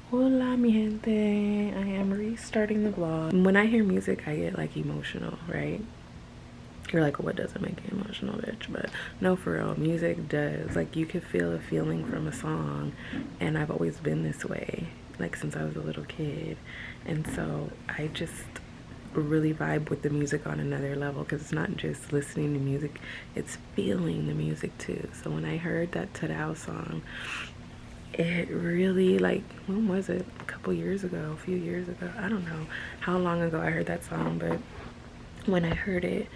Hola mi gente, I am restarting the vlog. When I hear music, I get like emotional, right? You're like, what doesn't make you emotional, bitch? But no, for real, music does. Like, you could feel a feeling from a song, and I've always been this way, like since I was a little kid. And so I just really vibe with the music on another level, because it's not just listening to music, it's feeling the music too. So when I heard that Tadao song, it really, like, when was it? A couple years ago, a few years ago, I don't know how long ago I heard that song, but when I heard it,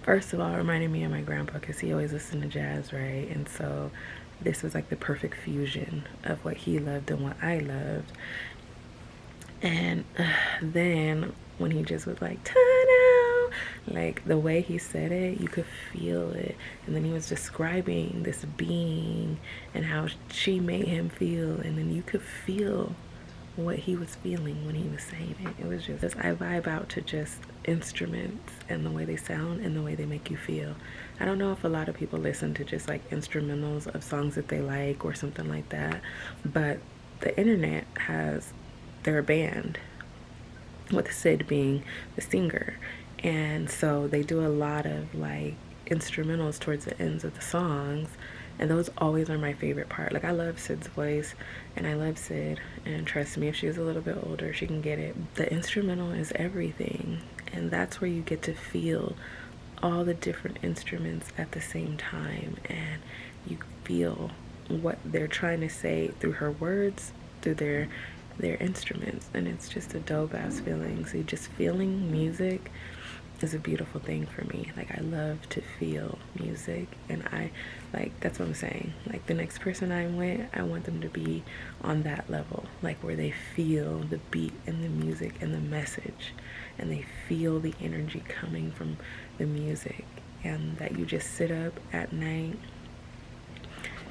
first of all, it reminded me of my grandpa, because he always listened to jazz, right? And so this was like the perfect fusion of what he loved and what I loved. And then when he just was like, ta-da, like the way he said it, you could feel it. And then he was describing this being and how she made him feel, and then you could feel what he was feeling when he was saying it. It was just, I vibe out to just instruments and the way they sound and the way they make you feel. I don't know if a lot of people listen to just like instrumentals of songs that they like or something like that, but the internet has their band, with Sid being the singer. And so they do a lot of like instrumentals towards the ends of the songs, and those always are my favorite part. Like, I love Sid's voice and I love Sid, and trust me, if she was a little bit older, she can get it. The instrumental is everything, and that's where you get to feel all the different instruments at the same time, and you feel what they're trying to say through her words, through their instruments, and it's just a dope ass feeling. So just feeling music is a beautiful thing for me. Like, I love to feel music, and I, like, that's what I'm saying. Like, the next person I'm with, I want them to be on that level, like where they feel the beat and the music and the message, and they feel the energy coming from the music, and that you just sit up at night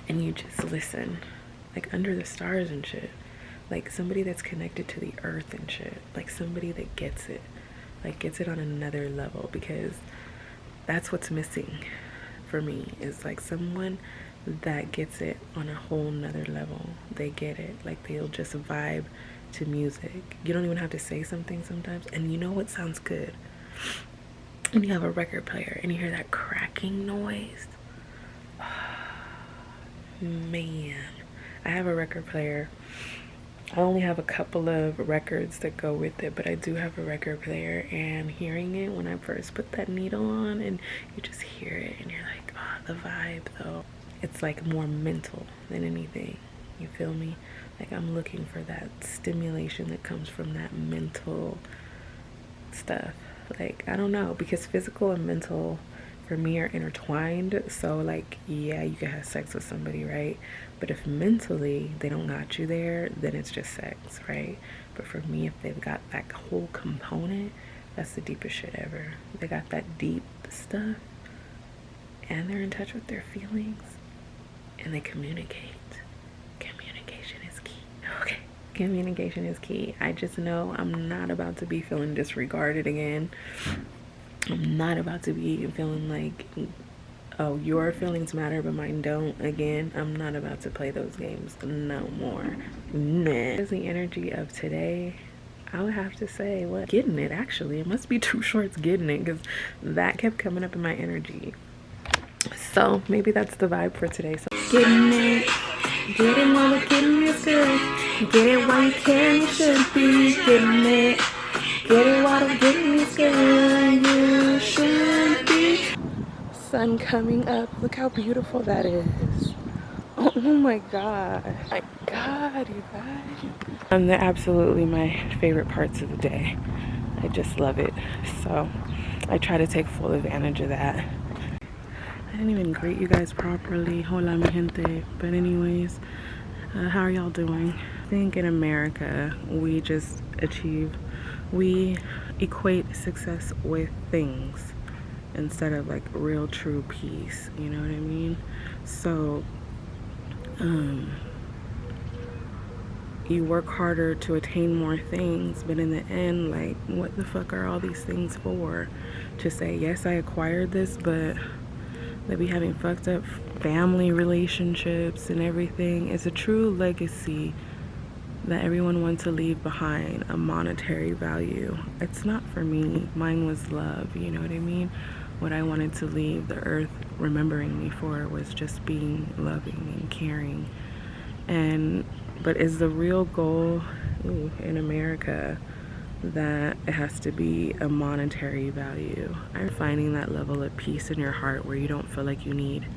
and you just listen, like under the stars and shit, like somebody that's connected to the earth and shit, like somebody that gets it, like gets it on another level, because that's what's missing for me, is like someone that gets it on a whole nother level. They get it, like they'll just vibe to music. You don't even have to say something sometimes. And you know what sounds good? When you have a record player and you hear that cracking noise. Man, I have a record player. I only have a couple of records that go with it, but I do have a record player, and hearing it when I first put that needle on and you just hear it and you're like, oh, the vibe though. It's like more mental than anything. You feel me? Like, I'm looking for that stimulation that comes from that mental stuff. Like, I don't know, because physical and mental for me are intertwined. So like, yeah, you can have sex with somebody, right? But if mentally they don't got you there, then it's just sex, right? But for me, if they've got that whole component, that's the deepest shit ever. They got that deep stuff, and they're in touch with their feelings, and they communicate. Communication is key. Okay, communication is key. I just know I'm not about to be feeling disregarded again. I'm not about to be feeling like, oh, your feelings matter but mine don't again. I'm not about to play those games no more. Nah. As the energy of today, I would have to say, what? Getting it, actually. It must be Too Short's Getting It, because that kept coming up in my energy. So maybe that's the vibe for today. So getting it, get it while the getting is good. Get it while you can, you should be getting it. Get it while the getting is good, you should be. Sun coming up, look how beautiful that is. Oh my god, my god, you guys. They're absolutely my favorite parts of the day. I just love it. So I try to take full advantage of that. I didn't even greet you guys properly. Hola mi gente. But anyways, how are y'all doing? I think in America we just we equate success with things instead of like real true peace, you know what I mean? So you work harder to attain more things, but in the end, like, what the fuck are all these things for? To say, yes, I acquired this, but they be having fucked up family relationships and everything. Is a true legacy that everyone wants to leave behind a monetary value. It's not for me. Mine was love, you know what I mean? What I wanted to leave the earth remembering me for was just being loving and caring. But is the real goal in America that it has to be a monetary value? I'm finding that level of peace in your heart where you don't feel like you need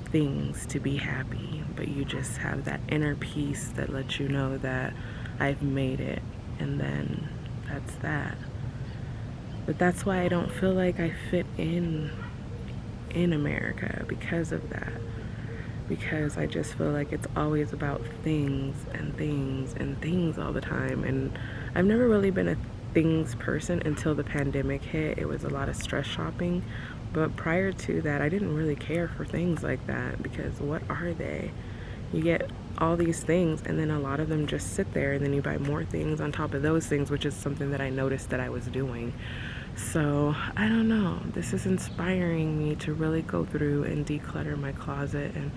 things to be happy, but you just have that inner peace that lets you know that I've made it, and then that's that. But that's why I don't feel like I fit in America, because of that. Because I just feel like it's always about things and things and things all the time. And I've never really been a things person until the pandemic hit. It was a lot of stress shopping. But prior to that, I didn't really care for things like that, because what are they? You get all these things and then a lot of them just sit there, and then you buy more things on top of those things, which is something that I noticed that I was doing. So I don't know, this is inspiring me to really go through and declutter my closet and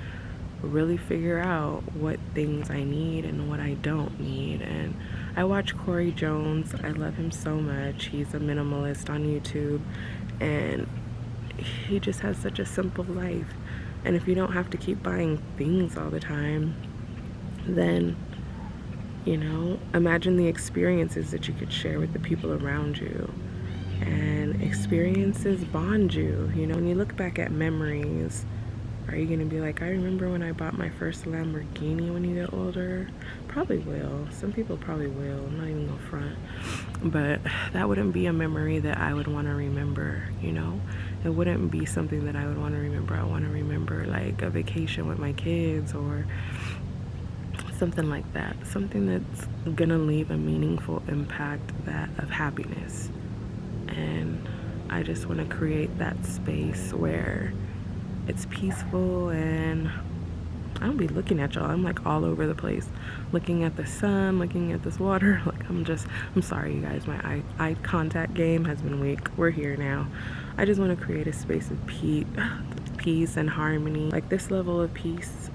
really figure out what things I need and what I don't need. And I watch Corey Jones. I love him so much. He's a minimalist on YouTube, and he just has such a simple life. And if you don't have to keep buying things all the time, then, you know, imagine the experiences that you could share with the people around you. And experiences bond you. You know, when you look back at memories, are you going to be like, I remember when I bought my first Lamborghini when you get older? Probably will. Some people probably will. I'm not even going to front. But that wouldn't be a memory that I would want to remember, you know? It wouldn't be something that I would want to remember. I want to remember like a vacation with my kids or something like that. Something that's going to leave a meaningful impact of happiness. And I just want to create that space where it's peaceful, and I don't be looking at y'all. I'm like all over the place, looking at the sun, looking at this water. Like I'm sorry, you guys. My eye contact game has been weak. We're here now. I just want to create a space of peace and harmony. Like this level of peace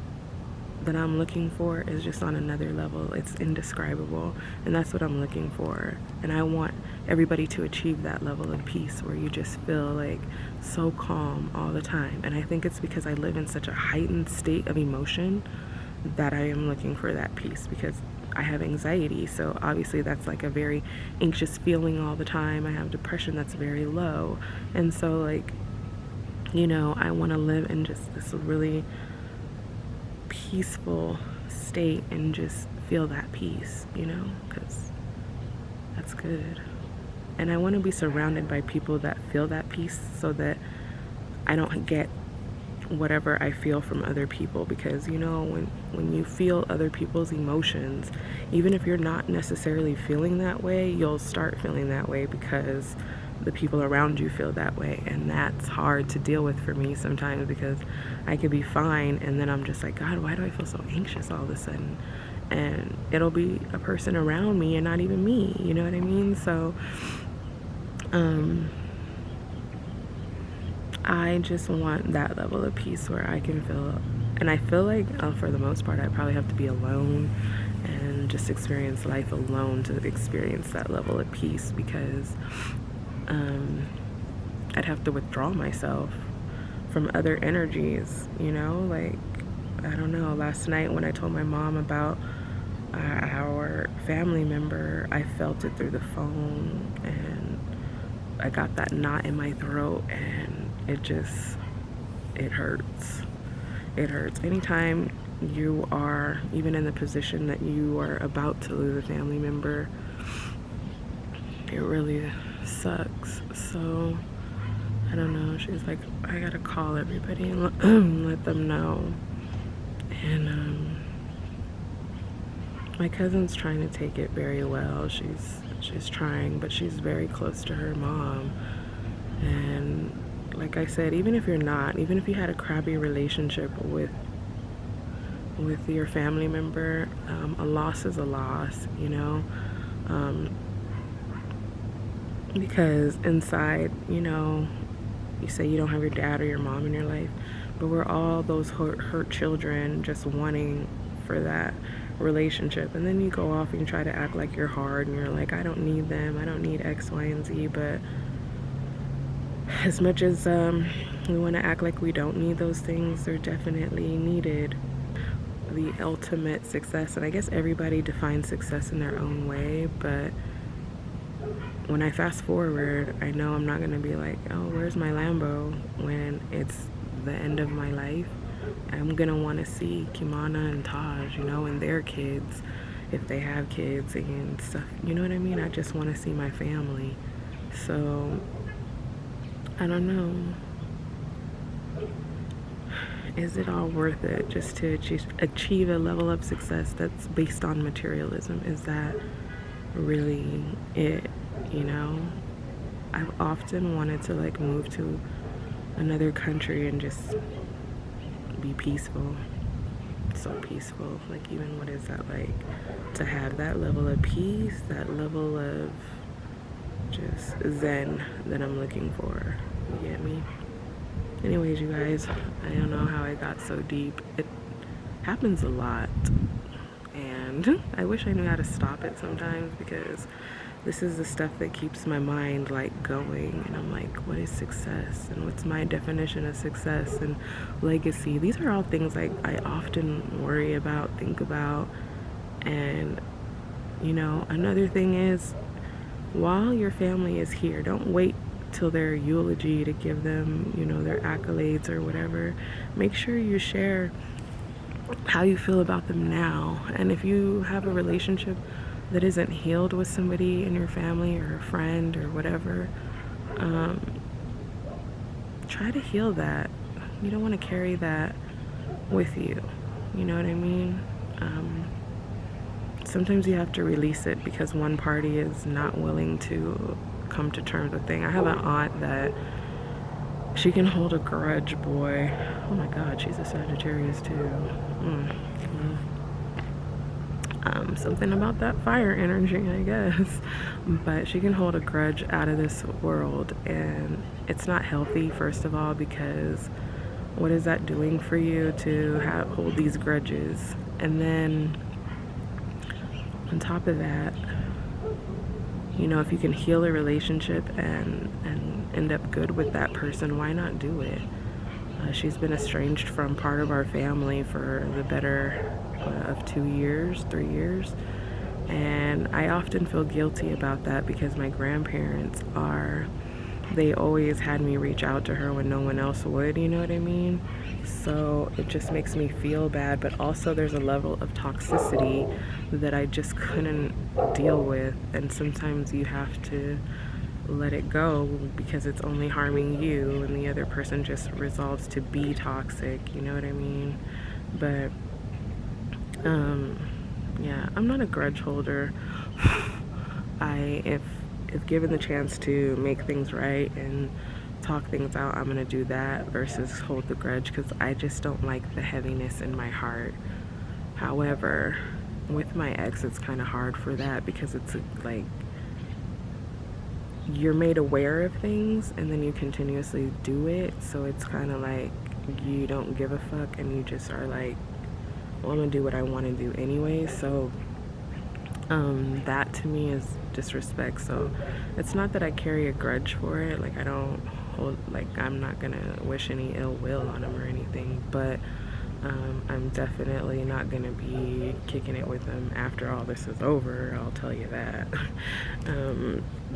that I'm looking for is just on another level. It's indescribable, and that's what I'm looking for. And I want everybody to achieve that level of peace where you just feel like so calm all the time. And I think it's because I live in such a heightened state of emotion that I am looking for that peace, because I have anxiety, so obviously that's like a very anxious feeling all the time. I have depression that's very low, and so like, you know, I want to live in just this really peaceful state and just feel that peace, you know, because that's good. And I want to be surrounded by people that feel that peace, so that I don't get whatever I feel from other people. Because, you know, when you feel other people's emotions, even if you're not necessarily feeling that way, you'll start feeling that way because the people around you feel that way. And that's hard to deal with for me sometimes, because I could be fine and then I'm just like, God, why do I feel so anxious all of a sudden? And it'll be a person around me and not even me, you know what I mean? So I just want that level of peace where I can feel, and I feel like for the most part I probably have to be alone and just experience life alone to experience that level of peace, because I'd have to withdraw myself from other energies, you know? Like, I don't know, last night when I told my mom about our family member, I felt it through the phone, and I got that knot in my throat, and it hurts. It hurts. Anytime you are even in the position that you are about to lose a family member, it really sucks. So I don't know, she's like, I gotta call everybody and let them know. And my cousin's trying to take it very well. She's trying, but she's very close to her mom. And like I said, even if you had a crappy relationship with your family member, a loss is a loss, you know? Because inside, you know, you say you don't have your dad or your mom in your life, but we're all those hurt children just wanting for that relationship, and then you go off and you try to act like you're hard and you're like, I don't need them, I don't need X, Y, and Z. But as much as we want to act like we don't need those things, they're definitely needed. The ultimate success, and I guess everybody defines success in their own way, but when I fast forward, I know I'm not going to be like, oh, where's my Lambo when it's the end of my life. I'm going to want to see Kimana and Taj, you know, and their kids, if they have kids and stuff, you know what I mean? I just want to see my family. So, I don't know. Is it all worth it just to achieve a level of success that's based on materialism? Is that really it, you know? I've often wanted to like move to another country and just be peaceful. So peaceful. Like, even what is that like? To have that level of peace, that level of just zen that I'm looking for. You get me? Anyways, you guys, I don't know how I got so deep. It happens a lot, and I wish I knew how to stop it sometimes, because this is the stuff that keeps my mind like going, and I'm like, what is success, and what's my definition of success, and legacy? These are all things like I often worry about, think about. And you know, another thing is, while your family is here, don't wait till their eulogy to give them, you know, their accolades or whatever. Make sure you share how you feel about them now. And if you have a relationship that isn't healed with somebody in your family or a friend or whatever, try to heal that. You don't want to carry that with you. You know what I mean? Sometimes you have to release it because one party is not willing to come to terms with things. I have an aunt that she can hold a grudge, boy. Oh my God, she's a Sagittarius too. Something about that fire energy, I guess. But she can hold a grudge out of this world, and it's not healthy, first of all, because what is that doing for you to hold these grudges? And then on top of that, you know, if you can heal a relationship and end up good with that person, why not do it? She's been estranged from part of our family for the better of 2 years, 3 years. And I often feel guilty about that because my grandparents they always had me reach out to her when no one else would, you know what I mean? So it just makes me feel bad, but also there's a level of toxicity that I just couldn't deal with, and sometimes you have to let it go because it's only harming you, and the other person just resolves to be toxic, you know what I mean? But yeah, I'm not a grudge holder. If given the chance to make things right and talk things out, I'm gonna do that versus hold the grudge, because I just don't like the heaviness in my heart. However, with my ex, it's kind of hard for that because it's like you're made aware of things and then you continuously do it, so it's kind of like you don't give a fuck and you just are like, well, I'm gonna do what I want to do anyway. So that to me is disrespect. So it's not that I carry a grudge for it, like I don't hold, like I'm not gonna wish any ill will on him or anything, but I'm definitely not gonna be kicking it with him after all this is over, I'll tell you that.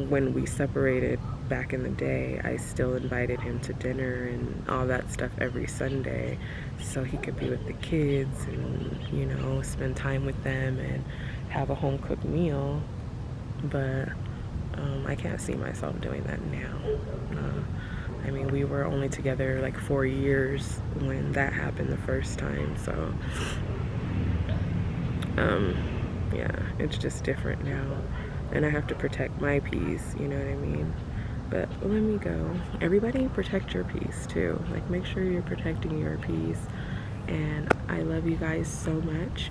When we separated back in the day, I still invited him to dinner and all that stuff every Sunday so he could be with the kids and, you know, spend time with them and have a home cooked meal. But I can't see myself doing that now. I mean, we were only together like 4 years when that happened the first time, so yeah, it's just different now, and I have to protect my peace, you know what I mean? But let me go. Everybody protect your peace too. Like, make sure you're protecting your peace. And I love you guys so much.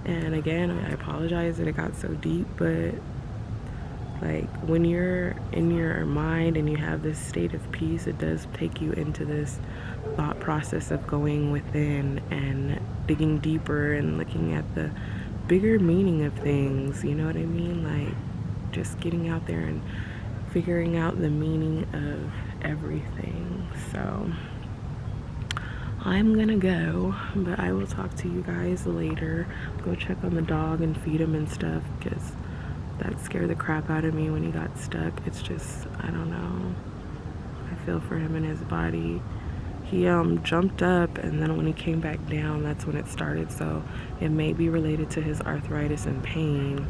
And again, I apologize that it got so deep, but Like when you're in your mind and you have this state of peace, it does take you into this thought process of going within and digging deeper and looking at the bigger meaning of things, you know what I mean? Like just getting out there and figuring out the meaning of everything. So I'm gonna go, but I will talk to you guys later. Go check on the dog and feed him and stuff, because that scared the crap out of me when he got stuck. It's just, I don't know, I feel for him and his body. He jumped up, and then when he came back down, that's when it started. So it may be related to his arthritis and pain.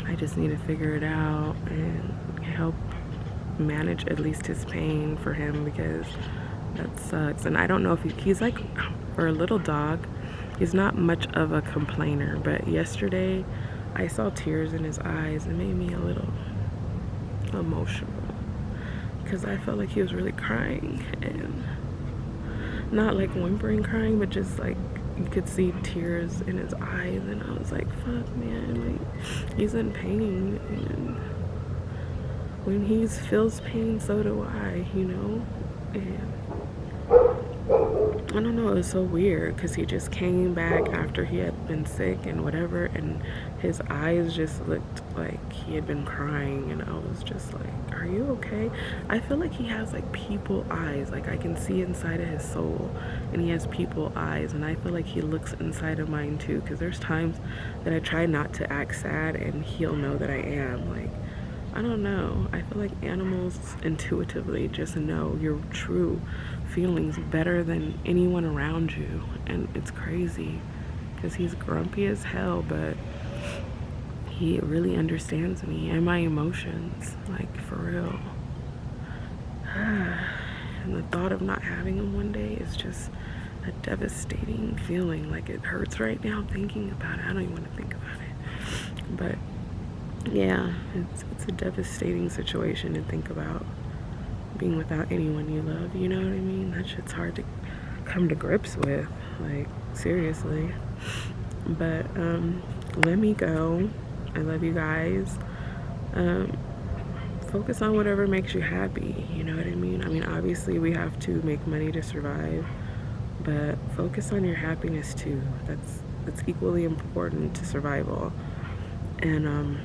I just need to figure it out and help manage at least his pain for him, because that sucks. And I don't know if he's like, for a little dog, he's not much of a complainer, but yesterday I saw tears in his eyes. It made me a little emotional, because I felt like he was really crying, and not like whimpering crying, but just like you could see tears in his eyes, and I was like, fuck, man, like he's in pain, and when he feels pain, so do I, you know. And I don't know, it was so weird, because he just came back after he had been sick and whatever, and his eyes just looked like he had been crying, and I was just like, are you okay? I feel like he has like people eyes, like I can see inside of his soul, and he has people eyes, and I feel like he looks inside of mine too, because there's times that I try not to act sad and he'll know that I am. Like, I don't know, I feel like animals intuitively just know your true feelings better than anyone around you, and it's crazy, because he's grumpy as hell, but he really understands me and my emotions, like for real. And the thought of not having him one day is just a devastating feeling. Like, it hurts right now thinking about it. I don't even want to think about it, but yeah, it's a devastating situation to think about, being without anyone you love, you know what I mean? That shit's hard to come to grips with, like, seriously. But let me go. I love you guys. Focus on whatever makes you happy, you know what I mean? I mean, obviously we have to make money to survive, but focus on your happiness too. That's equally important to survival. And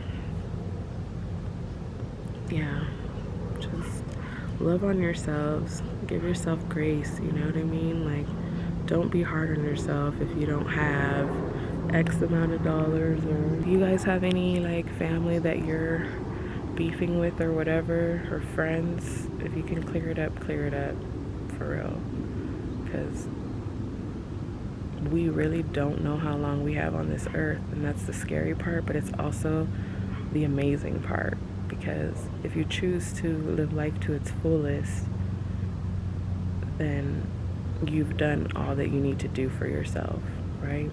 yeah, just love on yourselves, give yourself grace, you know what I mean? Like, don't be hard on yourself if you don't have X amount of dollars. Or do you guys have any like family that you're beefing with or whatever, or friends? If you can clear it up for real, because we really don't know how long we have on this earth, and that's the scary part, but it's also the amazing part, because if you choose to live life to its fullest, then you've done all that you need to do for yourself, right?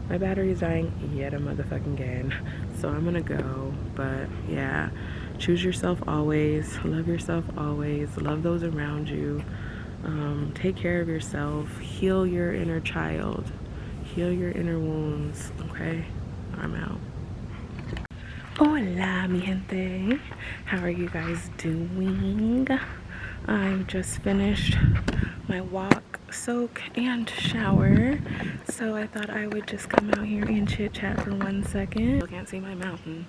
My battery's dying yet a motherfucking again, so I'm gonna go. But yeah, choose yourself always, love yourself always, love those around you, take care of yourself, heal your inner child, heal your inner wounds, okay? I'm out. Hola, mi gente. How are you guys doing? I just finished my walk, soak, and shower, so I thought I would just come out here and chit chat for 1 second. I can't see my mountain,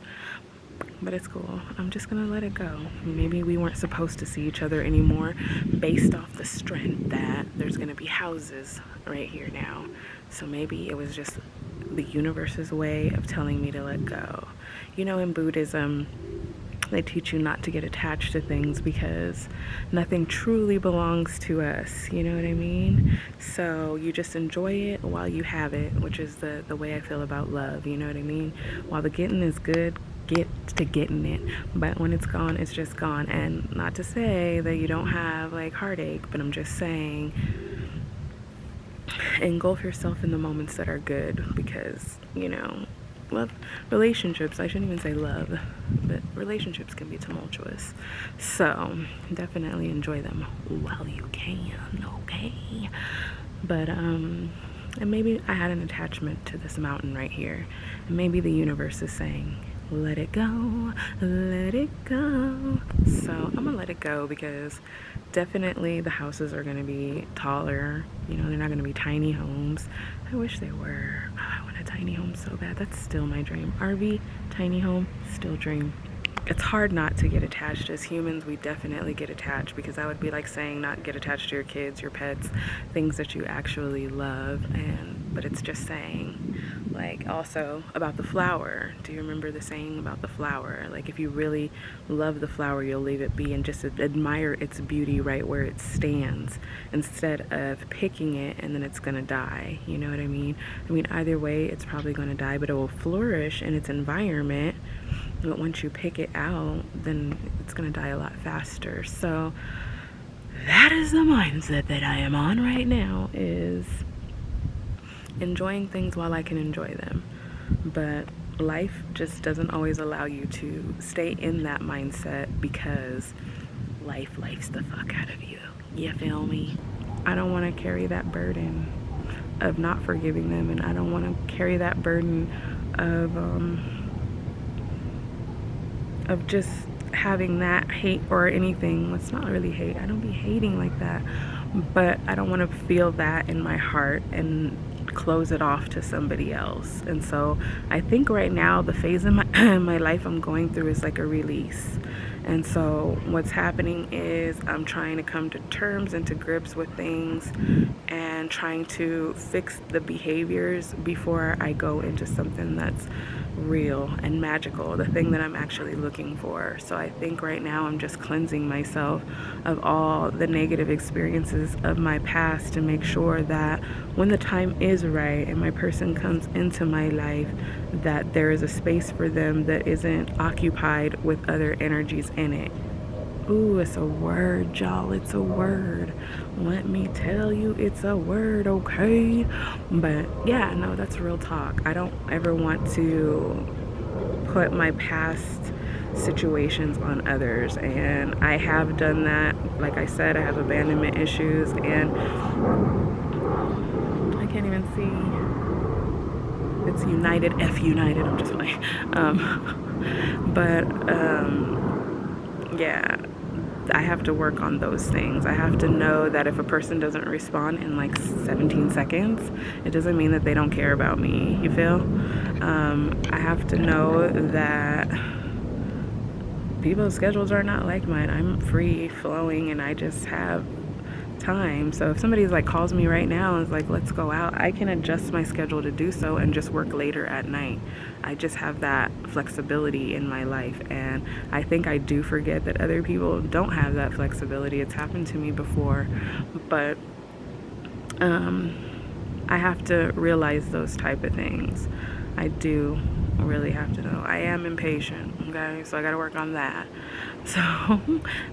but it's cool. I'm just gonna let it go. Maybe we weren't supposed to see each other anymore, based off the strength that there's gonna be houses right here now. So maybe it was just the universe's way of telling me to let go. You know, in Buddhism, they teach you not to get attached to things, because nothing truly belongs to us, you know what I mean? So you just enjoy it while you have it, which is the way I feel about love, you know what I mean? While the getting is good, get to getting it, but when it's gone, it's just gone. And not to say that you don't have like heartache, but I'm just saying, engulf yourself in the moments that are good, because, you know, love, relationships, I shouldn't even say love, but relationships can be tumultuous, so definitely enjoy them while you can, okay? But and maybe I had an attachment to this mountain right here, and maybe the universe is saying, let it go, let it go. So I'm gonna let it go because definitely the houses are gonna be taller. You know, they're not gonna be tiny homes. I wish they were. Oh, I want a tiny home so bad. That's still my dream. RV, tiny home, still dream. It's hard not to get attached. As humans, we definitely get attached, because that would be like saying not get attached to your kids, your pets, things that you actually love. But it's just saying, like, also about the flower. Do you remember the saying about the flower? Like, if you really love the flower, you'll leave it be and just admire its beauty right where it stands, instead of picking it and then it's gonna die. You know what I mean? Either way, it's probably gonna die, but it will flourish in its environment. But once you pick it out, then it's gonna die a lot faster. So that is the mindset that I am on right now, is enjoying things while I can enjoy them. But life just doesn't always allow you to stay in that mindset, because life's the fuck out of you. You feel me? I don't want to carry that burden of not forgiving them, and I don't want to carry that burden of just having that hate or anything. It's not really hate. I don't be hating like that, but I don't want to feel that in my heart and close it off to somebody else. And so I think right now the phase in my life I'm going through is like a release. And so what's happening is I'm trying to come to terms and to grips with things, and trying to fix the behaviors before I go into something that's real and magical, the thing that I'm actually looking for. So I think right now I'm just cleansing myself of all the negative experiences of my past, to make sure that when the time is right and my person comes into my life, that there is a space for them that isn't occupied with other energies in it. Ooh, it's a word, y'all. It's a word. Let me tell you, it's a word, okay? But yeah, no, that's real talk. I don't ever want to put my past situations on others, and I have done that. Like I said, I have abandonment issues, and I can't even see. It's United, F United. I'm just playing. Yeah. I have to work on those things. I have to know that if a person doesn't respond in like 17 seconds, it doesn't mean that they don't care about me. You feel? I have to know that people's schedules are not like mine. I'm free flowing, and I just have time. So if somebody's like calls me right now and is like, let's go out, I can adjust my schedule to do so and just work later at night. I just have that flexibility in my life, and I think I do forget that other people don't have that flexibility. It's happened to me before, but I have to realize those type of things. I do really have to know. I am impatient, okay? So I got to work on that. So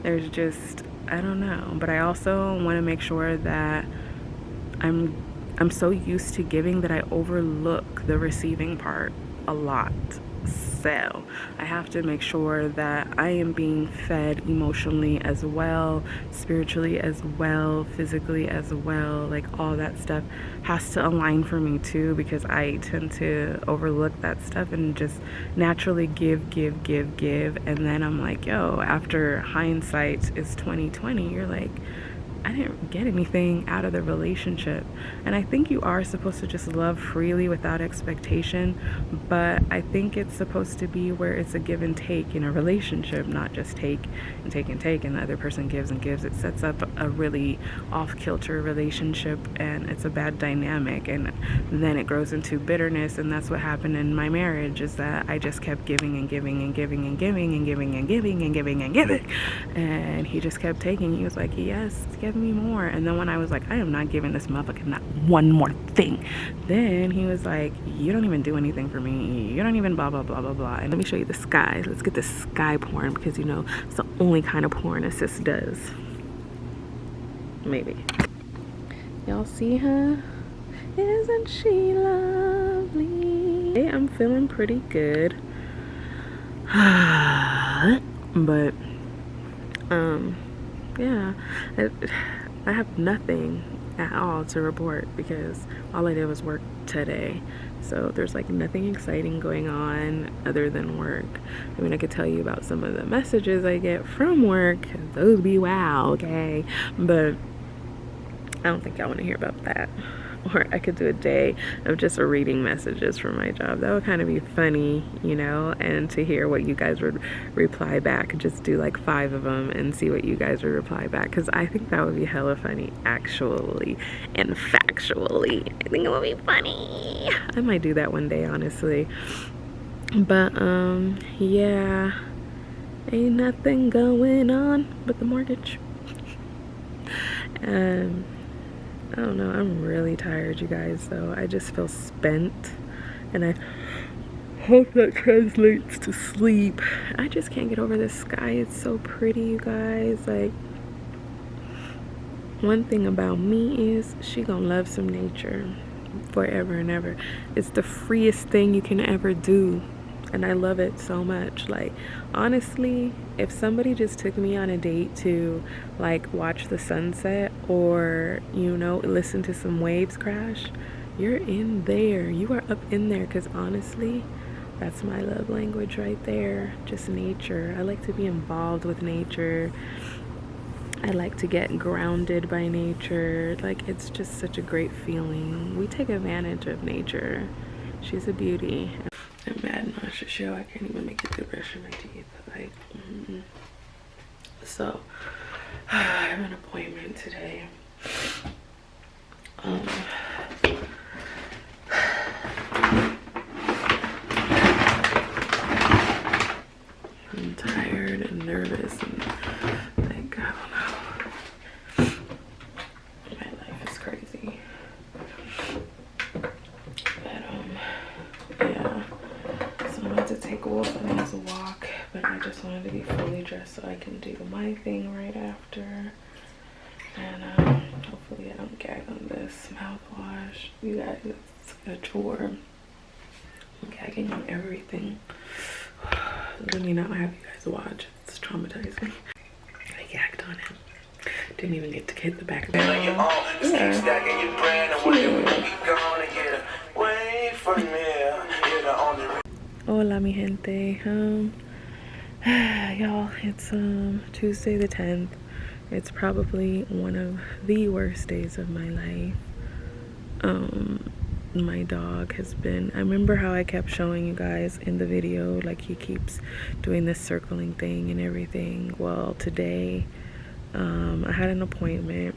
there's just, I don't know, but I also want to make sure that I'm so used to giving that I overlook the receiving part a lot. So I have to make sure that I am being fed emotionally as well, spiritually as well, physically as well. Like, all that stuff has to align for me too, because I tend to overlook that stuff and just naturally give. And then I'm like, yo, after hindsight is 2020, you're like, I didn't get anything out of the relationship. And I think you are supposed to just love freely without expectation, but I think it's supposed to be where it's a give and take in a relationship, not just take and take and take and the other person gives and gives. It sets up a really off-kilter relationship, and it's a bad dynamic, and then it grows into bitterness. And that's what happened in my marriage, is that I just kept giving and giving and giving and giving and giving and giving and giving and giving, and he just kept taking. He was like, yes, give me more. And then when I was like, I am not giving this motherfucker not one more thing, then he was like, you don't even do anything for me, you don't even blah blah blah blah blah. And let me show you the sky. Let's get this sky porn, because you know it's the only kind of porn a sis does. Maybe y'all see her? Isn't she lovely? Hey, I'm feeling pretty good. But yeah, I have nothing at all to report because all I did was work today. So there's like nothing exciting going on other than work. I mean, I could tell you about some of the messages I get from work. Those be wow, okay? But I don't think y'all want to hear about that. Or I could do a day of just reading messages from my job. That would kind of be funny, you know, and to hear what you guys would reply back. Just do like 5 of them and see what you guys would reply back, because I think that would be hella funny, actually and factually. I think it would be funny. I might do that one day, honestly. But yeah, ain't nothing going on but the mortgage. I don't know, I'm really tired, you guys, though. I just feel spent, and I hope that translates to sleep. I just can't get over this sky. It's so pretty, you guys. Like, one thing about me is she gonna love some nature forever and ever. It's the freest thing you can ever do, and I love it so much. Like, honestly, if somebody just took me on a date to like watch the sunset, or, you know, listen to some waves crash, you're in there. You are up in there, because honestly, that's my love language right there. Just nature. I like to be involved with nature. I like to get grounded by nature. Like, it's just such a great feeling. We take advantage of nature. She's a beauty. I'm mad nauseous, show. I can't even make it through brushing my teeth. Like, So, I have an appointment today. I'm tired and nervous and like, I don't know. My life is crazy. But yeah. So I'm about to take Wolf and his walk, but I just wanted to be fully dressed so I can do my thing right after. And hopefully I don't gag on this mouthwash. You guys, it's a chore. I'm gagging on everything. Let me not have you guys watch. It's traumatizing. I gagged on him. Didn't even get to get the back of the Hola, mi gente. Y'all, it's Tuesday the 10th. It's probably one of the worst days of my life. My dog has been, I remember how I kept showing you guys in the video, like, he keeps doing this circling thing and everything. Well, today I had an appointment,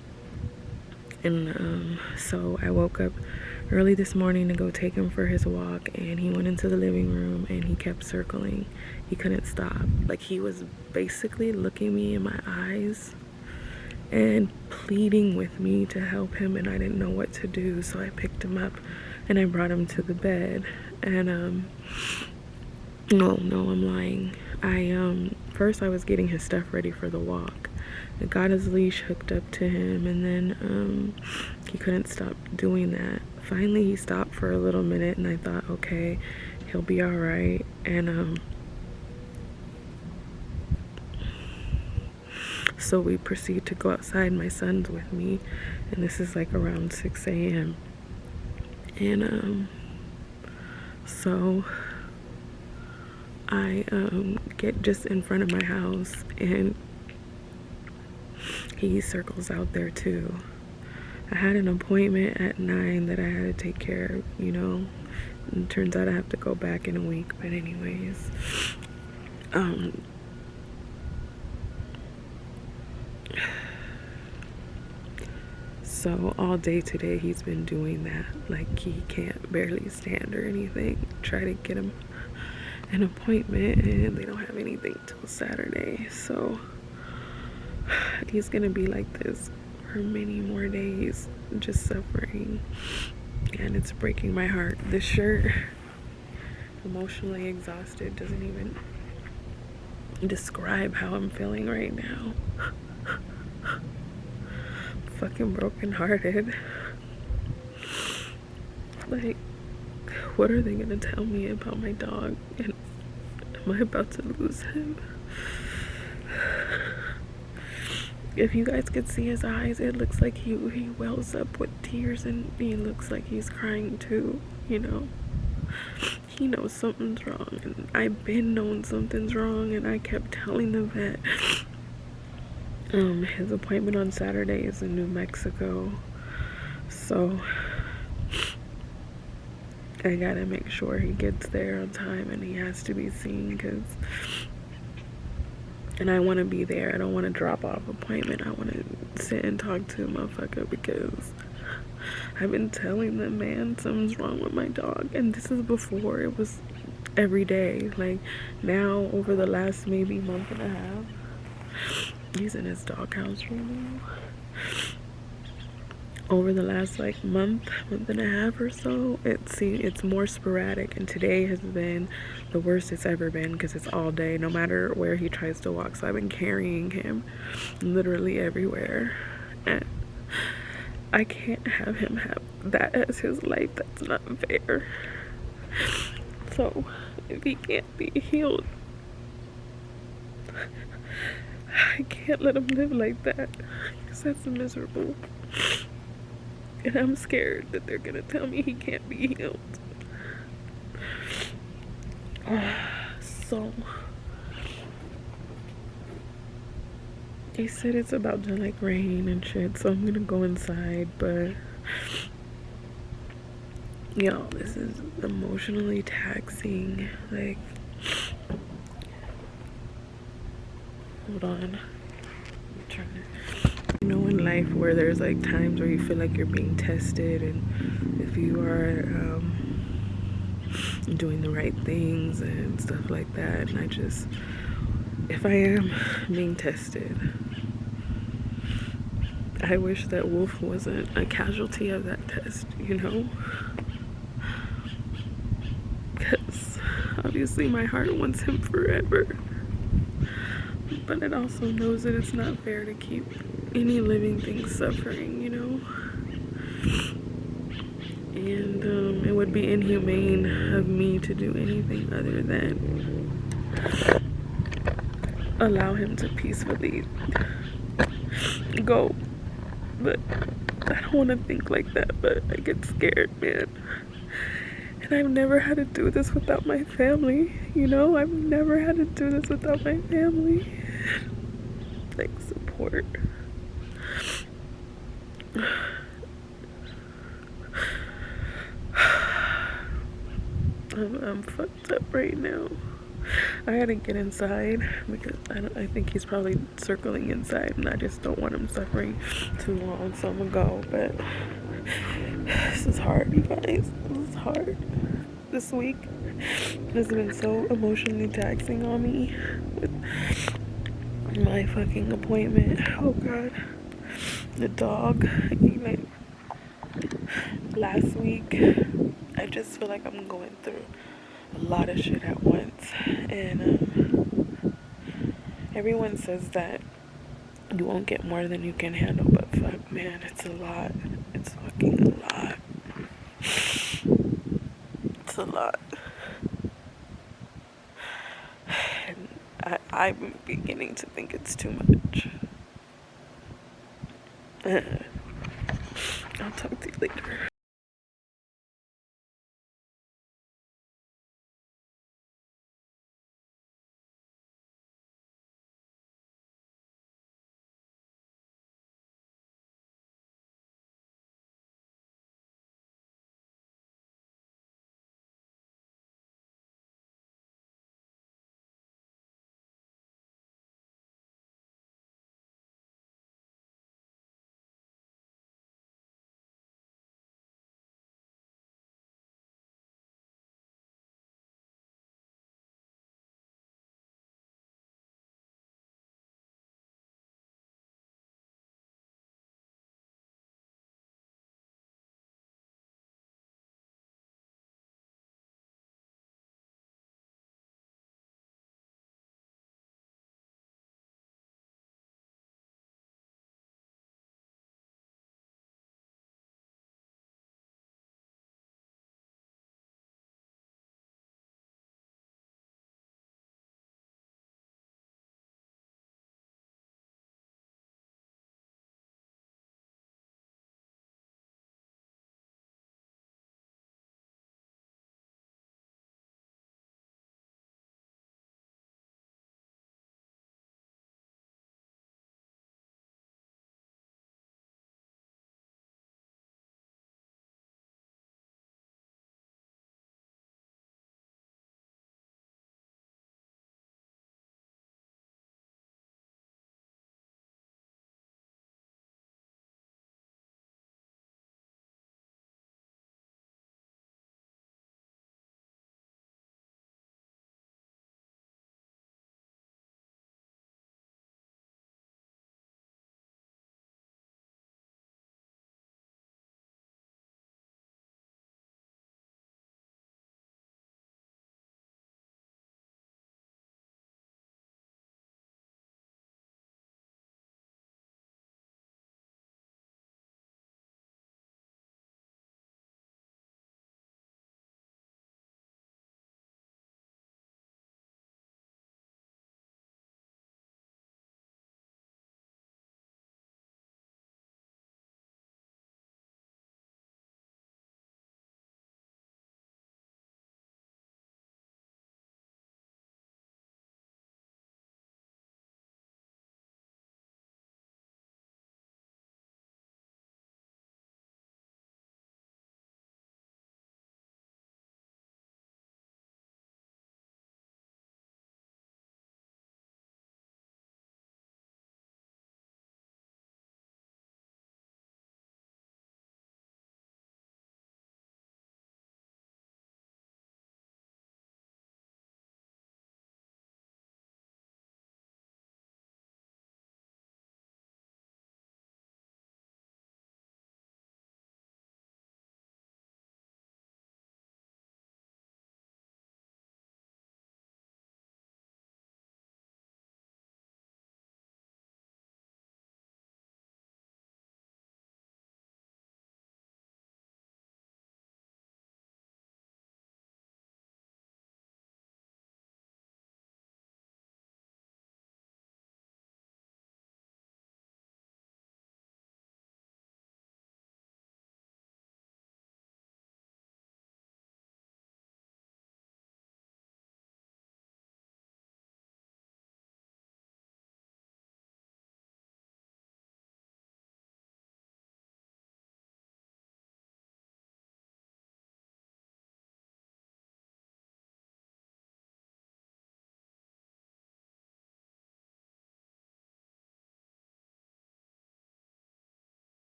and so I woke up early this morning to go take him for his walk, and he went into the living room and he kept circling. He couldn't stop. Like, he was basically looking me in my eyes and pleading with me to help him, and I didn't know what to do. So I picked him up and I brought him to the bed. And no, I'm lying. First I was getting his stuff ready for the walk. I got his leash hooked up to him, and then he couldn't stop doing that. Finally he stopped for a little minute, and I thought, okay, he'll be all right. And so we proceed to go outside. My son's with me, and this is like around 6 a.m. And so I get just in front of my house, and he circles out there too. I had an appointment at 9 that I had to take care of, you know, and it turns out I have to go back in a week. But anyways, so all day today he's been doing that. Like, he can't barely stand or anything. Try to get him an appointment, and they don't have anything till Saturday. So he's gonna be like this for many more days, just suffering, and it's breaking my heart. This shirt, emotionally exhausted, doesn't even describe how I'm feeling right now. Fucking brokenhearted. Like, what are they gonna tell me about my dog? And am I about to lose him? if you guys could see his eyes, it looks like he wells up with tears and he looks like he's crying too, you know. He knows something's wrong, and I've been knowing something's wrong, and I kept telling the vet his appointment on Saturday is in New Mexico, so I gotta make sure he gets there on time and he has to be seen, and I want to be there. I don't want to drop off appointment. I want to sit and talk to a motherfucker, because I've been telling them, man, something's wrong with my dog. And this is before it was every day. Like, now, over the last maybe month and a half, he's in his doghouse right now. Over the last like month and a half or so, it's more sporadic, and today has been the worst it's ever been, because it's all day, no matter where he tries to walk. So I've been carrying him literally everywhere, and I can't have him have that as his life. That's not fair. So if he can't be healed, I can't let him live like that, because that's miserable. And I'm scared that they're gonna tell me he can't be healed. So they said it's about to like rain and shit, so I'm gonna go inside. But y'all, this is emotionally taxing. Like, hold on, I'm trying to, you know, in life where there's like times where you feel like you're being tested, and if you are doing the right things and stuff like that. And if I am being tested, I wish that Wolf wasn't a casualty of that test, you know? Because obviously my heart wants him forever, but it also knows that it's not fair to keep any living thing suffering, you know? And it would be inhumane of me to do anything other than allow him to peacefully go. But I don't want to think like that, but I get scared, man. And I've never had to do this without my family, you know? I've never had to do this without my family. Like, support. I'm fucked up right now. I gotta get inside, because I think he's probably circling inside, and I just don't want him suffering too long, so I'm gonna go. But this is hard, you guys. This is hard. This week has been so emotionally taxing on me with my fucking appointment. Oh god. The dog, even last week, I just feel like I'm going through a lot of shit at once. And everyone says that you won't get more than you can handle, but fuck, man, it's a lot. It's fucking a lot. It's a lot. And I'm beginning to think it's too much. I'll talk to you later.